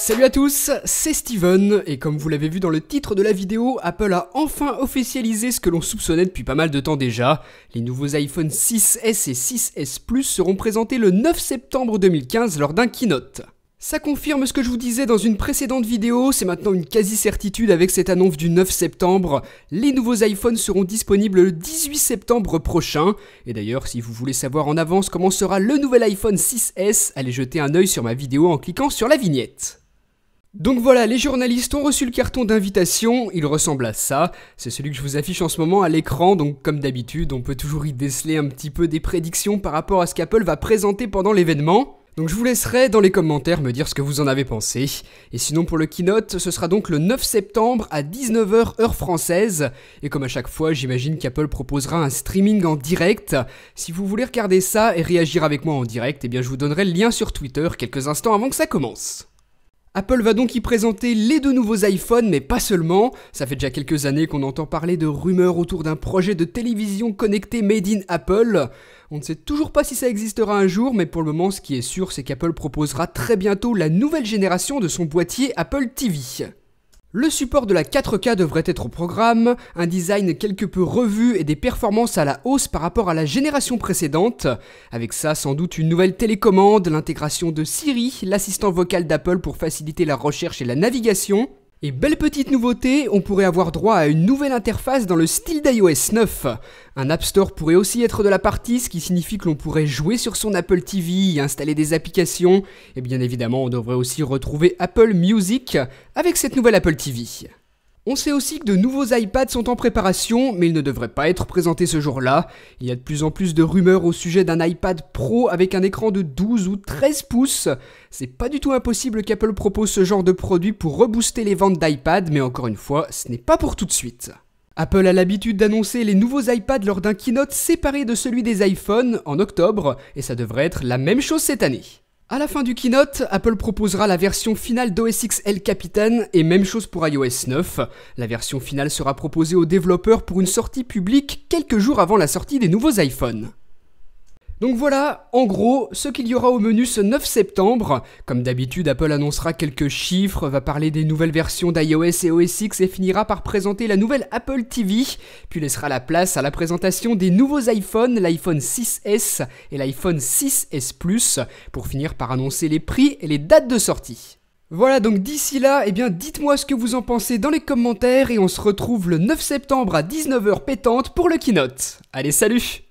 Salut à tous, c'est Steven, et comme vous l'avez vu dans le titre de la vidéo, Apple a enfin officialisé ce que l'on soupçonnait depuis pas mal de temps déjà. Les nouveaux iPhone 6S et 6S Plus seront présentés le 9 septembre 2015 lors d'un keynote. Ça confirme ce que je vous disais dans une précédente vidéo, c'est maintenant une quasi-certitude avec cette annonce du 9 septembre. Les nouveaux iPhones seront disponibles le 18 septembre prochain. Et d'ailleurs, si vous voulez savoir en avance comment sera le nouvel iPhone 6S, allez jeter un œil sur ma vidéo en cliquant sur la vignette. Donc voilà, les journalistes ont reçu le carton d'invitation, il ressemble à ça, c'est celui que je vous affiche en ce moment à l'écran, donc comme d'habitude, on peut toujours y déceler un petit peu des prédictions par rapport à ce qu'Apple va présenter pendant l'événement. Donc je vous laisserai dans les commentaires me dire ce que vous en avez pensé. Et sinon pour le keynote, ce sera donc le 9 septembre à 19h heure française. Et comme à chaque fois, j'imagine qu'Apple proposera un streaming en direct. Si vous voulez regarder ça et réagir avec moi en direct, eh bien je vous donnerai le lien sur Twitter quelques instants avant que ça commence. Apple va donc y présenter les deux nouveaux iPhones, mais pas seulement. Ça fait déjà quelques années qu'on entend parler de rumeurs autour d'un projet de télévision connectée made in Apple. On ne sait toujours pas si ça existera un jour, mais pour le moment, ce qui est sûr, c'est qu'Apple proposera très bientôt la nouvelle génération de son boîtier Apple TV. Le support de la 4K devrait être au programme, un design quelque peu revu et des performances à la hausse par rapport à la génération précédente. Avec ça, sans doute une nouvelle télécommande, l'intégration de Siri, l'assistant vocal d'Apple pour faciliter la recherche et la navigation. Et belle petite nouveauté, on pourrait avoir droit à une nouvelle interface dans le style d'iOS 9. Un App Store pourrait aussi être de la partie, ce qui signifie que l'on pourrait jouer sur son Apple TV, y installer des applications, et bien évidemment on devrait aussi retrouver Apple Music avec cette nouvelle Apple TV. On sait aussi que de nouveaux iPads sont en préparation, mais ils ne devraient pas être présentés ce jour-là. Il y a de plus en plus de rumeurs au sujet d'un iPad Pro avec un écran de 12 ou 13 pouces. C'est pas du tout impossible qu'Apple propose ce genre de produit pour rebooster les ventes d'iPad, mais encore une fois, ce n'est pas pour tout de suite. Apple a l'habitude d'annoncer les nouveaux iPads lors d'un keynote séparé de celui des iPhones en octobre, et ça devrait être la même chose cette année. À la fin du keynote, Apple proposera la version finale d'OS X El Capitan et même chose pour iOS 9. La version finale sera proposée aux développeurs pour une sortie publique quelques jours avant la sortie des nouveaux iPhones. Donc voilà, en gros, ce qu'il y aura au menu ce 9 septembre. Comme d'habitude, Apple annoncera quelques chiffres, va parler des nouvelles versions d'iOS et OS X et finira par présenter la nouvelle Apple TV, puis laissera la place à la présentation des nouveaux iPhones, l'iPhone 6S et l'iPhone 6S Plus, pour finir par annoncer les prix et les dates de sortie. Voilà, donc d'ici là, eh bien dites-moi ce que vous en pensez dans les commentaires et on se retrouve le 9 septembre à 19h pétante pour le keynote. Allez, salut!